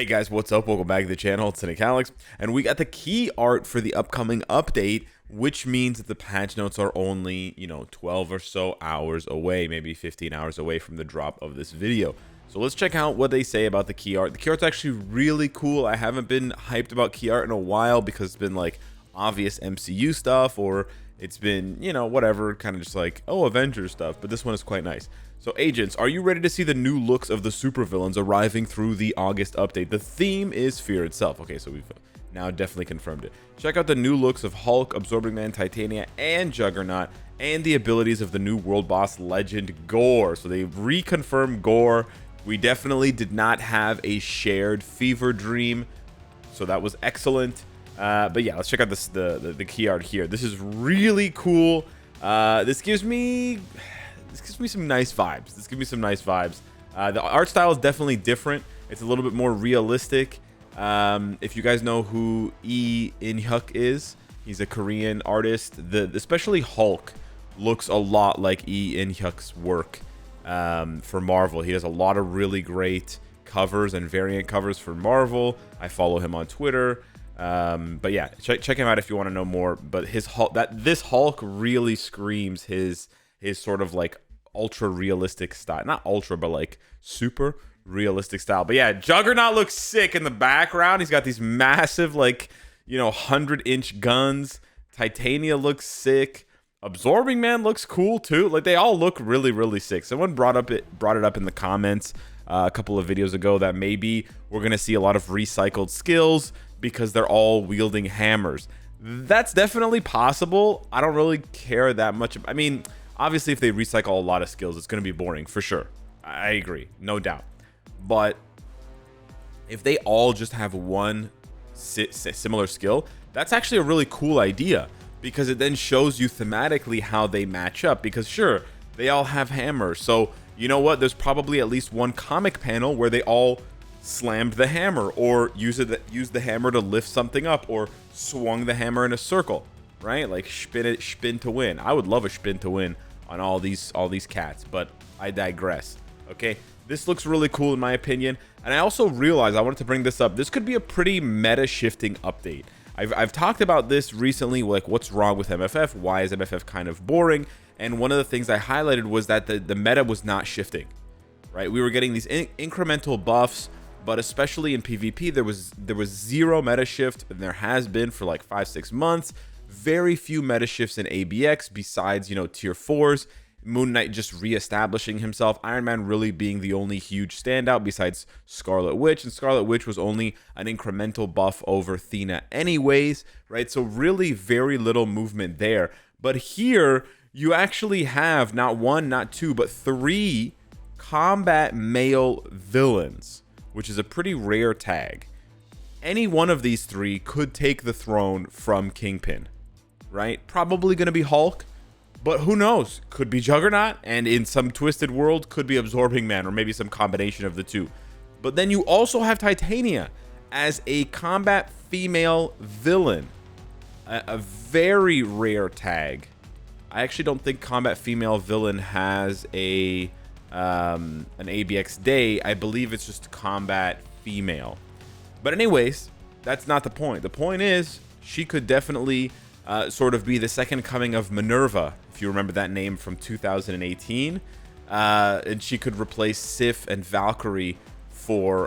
Hey guys, what's up? Welcome back to the channel. It's Cynicalex, and we got the key art for the upcoming update, which means that the patch notes are only, 12 or so hours away, maybe 15 hours away from the drop of this video. So let's check out what they say about the key art. The key art's actually really cool. I haven't been hyped about key art in a while because it's been like obvious MCU stuff, or it's been, whatever, kind of just like, oh, Avengers stuff, but this one is quite nice. So agents, are you ready to see the new looks of the supervillains arriving through the August update? The theme is fear itself. Okay, so we've now definitely confirmed it. Check out the new looks of Hulk, Absorbing Man, Titania, and Juggernaut, and the abilities of the new world boss legend Gore. So they reconfirmed Gore. We definitely did not have a shared fever dream, so that was excellent. But yeah, let's check out the key art here. This is really cool. This gives me some nice vibes. The art style is definitely different. It's a little bit more realistic. If you guys know who Lee In-hyuk is, he's a Korean artist. Especially Hulk looks a lot like Lee In-hyuk's work for Marvel. He does a lot of really great covers and variant covers for Marvel. I follow him on Twitter. But yeah, check him out if you want to know more. But this Hulk really screams his sort of like ultra realistic style. Not ultra, but like super realistic style. But yeah, Juggernaut looks sick in the background. He's got these massive, like, 100-inch guns. Titania looks sick. Absorbing Man looks cool too. Like, they all look really, really sick. Someone brought it up in the comments a couple of videos ago that maybe we're gonna see a lot of recycled skills because they're all wielding hammers. That's definitely possible. I don't really care that much. I mean, obviously, if they recycle a lot of skills, it's going to be boring, for sure. I agree, no doubt. But if they all just have one similar skill, that's actually a really cool idea, because it then shows you thematically how they match up. Because sure, they all have hammers. So, you know what? There's probably at least one comic panel where they all slammed the hammer, or used the hammer to lift something up, or swung the hammer in a circle, right? Like spin to win. I would love a spin to win on all these cats, but I digress. Okay, this looks really cool in my opinion, and I also realized I wanted to bring this up. This could be a pretty meta shifting update. I've talked about this recently, like what's wrong with MFF, why is MFF kind of boring, and one of the things I highlighted was that the meta was not shifting, right? We were getting these incremental buffs, but especially in PvP, there was zero meta shift, and there has been for like 5-6 months. Very few meta shifts in ABX besides, tier 4s. Moon Knight just reestablishing himself. Iron Man really being the only huge standout besides Scarlet Witch. And Scarlet Witch was only an incremental buff over Athena anyways, right? So really very little movement there. But here, you actually have not one, not two, but 3 combat male villains, which is a pretty rare tag. Any one of these 3 could take the throne from Kingpin, right? Probably going to be Hulk, but who knows? Could be Juggernaut, and in some twisted world, could be Absorbing Man, or maybe some combination of the two. But then you also have Titania as a combat female villain, a very rare tag. I actually don't think combat female villain has an ABX day. I believe it's just combat female. But anyways, that's not the point. The point is, she could definitely sort of be the second coming of Minerva, if you remember that name from 2018. And she could replace Sif and Valkyrie for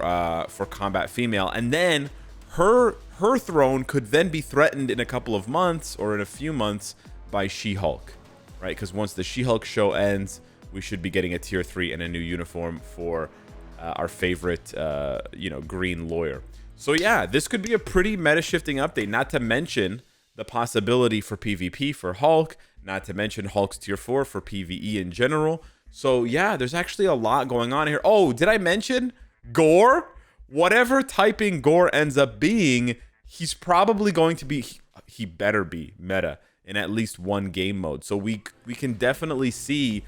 combat female. And then her throne could then be threatened in a couple of months, or in a few months, by She-Hulk, right? Because once the She-Hulk show ends, we should be getting a tier 3 and a new uniform for our favorite, green lawyer. So yeah, this could be a pretty meta-shifting update, not to mention the possibility for PvP for Hulk, not to mention Hulk's tier 4 for PvE in general. So yeah, there's actually a lot going on here. Oh, did I mention Gore? Whatever typing Gore ends up being, he's probably going to be, he better be meta in at least one game mode. So we can definitely see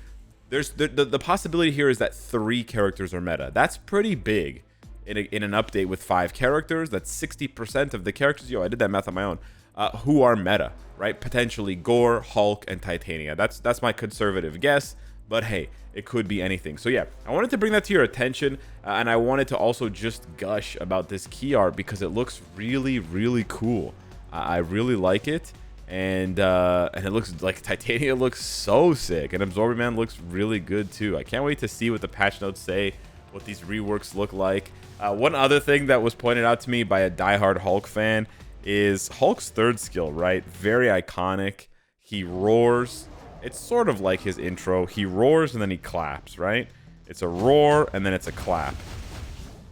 there's the possibility here is that 3 characters are meta. That's pretty big in an update with 5 characters. That's 60% of the characters. Yo, I did that math on my own. Who are meta, right? Potentially Gore, Hulk, and Titania. That's my conservative guess, but hey, it could be anything. So yeah, I wanted to bring that to your attention, and I wanted to also just gush about this key art because it looks really, really cool. I really like it, and it looks like Titania looks so sick, and Absorbing Man looks really good too. I can't wait to see what the patch notes say, what these reworks look like. One other thing that was pointed out to me by a diehard Hulk fan is Hulk's third skill, right? Very iconic. He roars. It's sort of like his intro. He roars and then he claps, right? It's a roar and then it's a clap.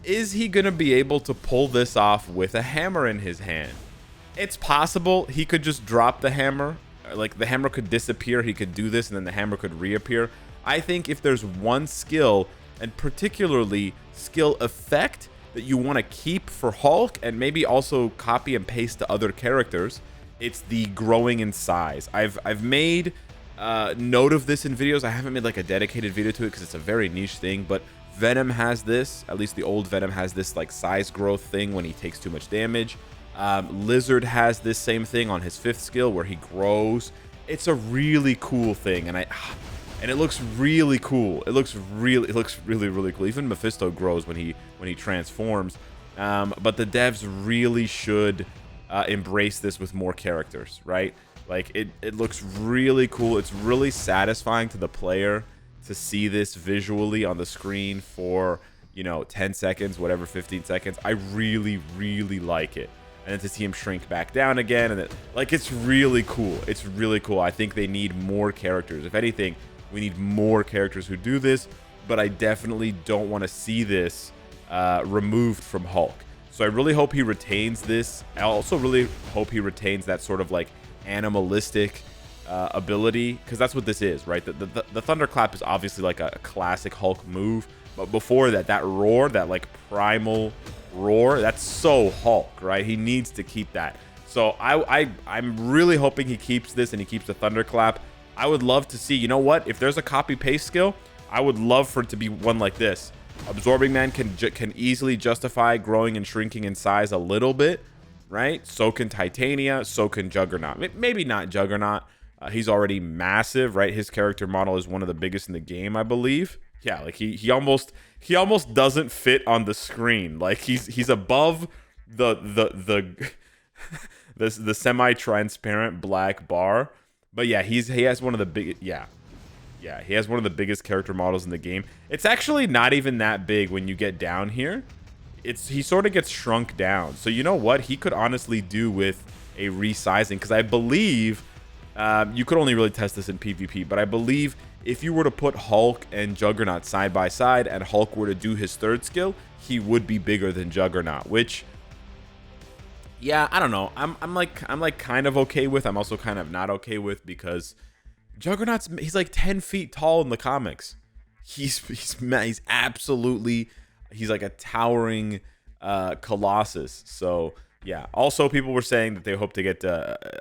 Is he going to be able to pull this off with a hammer in his hand? It's possible he could just drop the hammer. Like, the hammer could disappear. He could do this and then the hammer could reappear. I think if there's one skill, and particularly skill effect, that you want to keep for Hulk and maybe also copy and paste to other characters, it's the growing in size. I've made note of this in videos. I haven't made like a dedicated video to it because it's a very niche thing, but Venom has this, at least the old Venom has this like size growth thing when he takes too much damage. Lizard has this same thing on his 5th skill where he grows. It's a really cool thing, and it looks really cool. It looks really, really cool. Even Mephisto grows when he transforms. But the devs really should embrace this with more characters, right? Like, it looks really cool. It's really satisfying to the player to see this visually on the screen for, you know, 10 seconds, whatever, 15 seconds. I really, really like it. And then to see him shrink back down again, and it's really cool. It's really cool. I think they need more characters. If anything, we need more characters who do this, but I definitely don't want to see this removed from Hulk. So I really hope he retains this. I also really hope he retains that sort of like animalistic ability, because that's what this is, right? The thunderclap is obviously like a classic Hulk move, but before that, that roar, that like primal roar, that's so Hulk, right? He needs to keep that. So I'm really hoping he keeps this and he keeps the thunderclap. I would love to see, you know what? If there's a copy paste skill, I would love for it to be one like this. Absorbing Man can easily justify growing and shrinking in size a little bit, right? So can Titania, so can Juggernaut. Maybe not Juggernaut. He's already massive, right? His character model is one of the biggest in the game, I believe. Yeah, like he almost doesn't fit on the screen. Like he's above the semi-transparent black bar. But yeah, he has one of the big he has one of the biggest character models in the game. It's actually not even that big when you get down here. He sort of gets shrunk down. So you know what? He could honestly do with a resizing, because I believe you could only really test this in PvP, but I believe if you were to put Hulk and Juggernaut side by side and Hulk were to do his 3rd skill, he would be bigger than Juggernaut, which, yeah, I don't know. I'm like kind of okay with. I'm also kind of not okay with, because he's like 10 feet tall in the comics. He's absolutely, he's like a towering Colossus. So yeah. Also, people were saying that they hope to get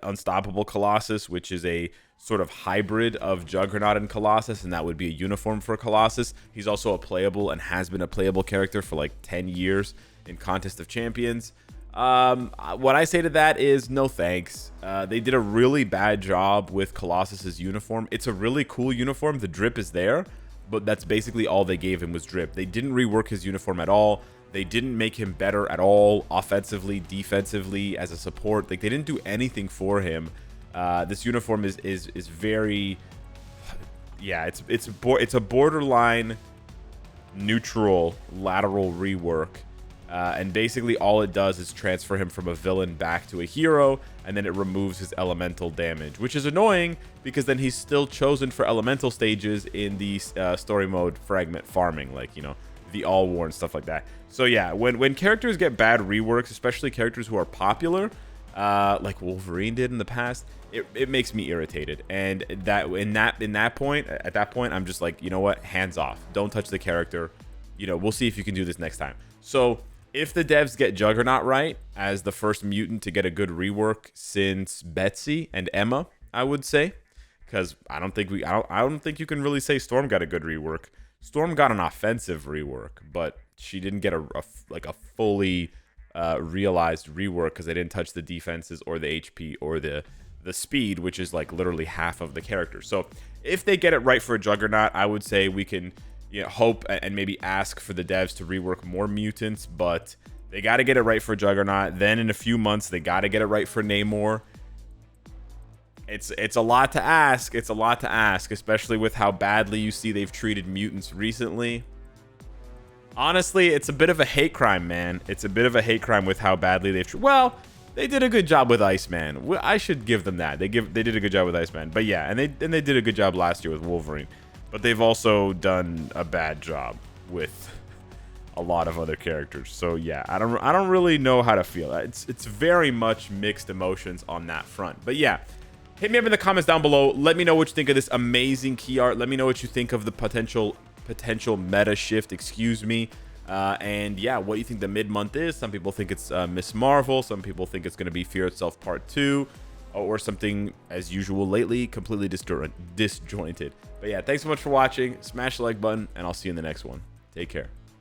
Unstoppable Colossus, which is a sort of hybrid of Juggernaut and Colossus, and that would be a uniform for Colossus. He's also a playable and has been a playable character for like 10 years in Contest of Champions. What I say to that is no thanks. They did a really bad job with Colossus's uniform. It's a really cool uniform. The drip is there, but that's basically all they gave him was drip. They didn't rework his uniform at all. They didn't make him better at all, offensively, defensively, as a support. Like, they didn't do anything for him. This uniform is very, yeah, it's a borderline neutral lateral rework. And basically all it does is transfer him from a villain back to a hero, and then it removes his elemental damage, which is annoying because then he's still chosen for elemental stages in the story mode fragment farming, like, you know, the All War and stuff like that. So yeah, when characters get bad reworks, especially characters who are popular, like Wolverine did in the past, it makes me irritated. And at that point, I'm just like, you know what, hands off, don't touch the character. You know, we'll see if you can do this next time. So if the devs get Juggernaut right as the first mutant to get a good rework since Betsy and Emma, I would say, because I don't think you can really say Storm got a good rework. Storm got an offensive rework, but she didn't get a fully realized rework because they didn't touch the defenses or the HP or the the speed, which is like literally half of the character. So if they get it right for a Juggernaut, I would say we can hope and maybe ask for the devs to rework more mutants, but they got to get it right for Juggernaut. Then in a few months, they got to get it right for Namor. It's a lot to ask. It's a lot to ask, especially with how badly you see they've treated mutants recently. Honestly, it's a bit of a hate crime, man. It's a bit of a hate crime with how badly they've treated. Well, they did a good job with Iceman. I should give them that. They did a good job with Iceman. But yeah, and they did a good job last year with Wolverine. But they've also done a bad job with a lot of other characters. So yeah, I don't really know how to feel. It's very much mixed emotions on that front. But yeah, hit me up in the comments down below. Let me know what you think of this amazing key art. Let me know what you think of the potential meta shift, and yeah, what do you think the mid-month is? Some people think it's Miss Marvel, some people think it's going to be Fear Itself Part 2, or something, as usual lately, completely disjointed. But yeah, thanks so much for watching. Smash the like button, and I'll see you in the next one. Take care.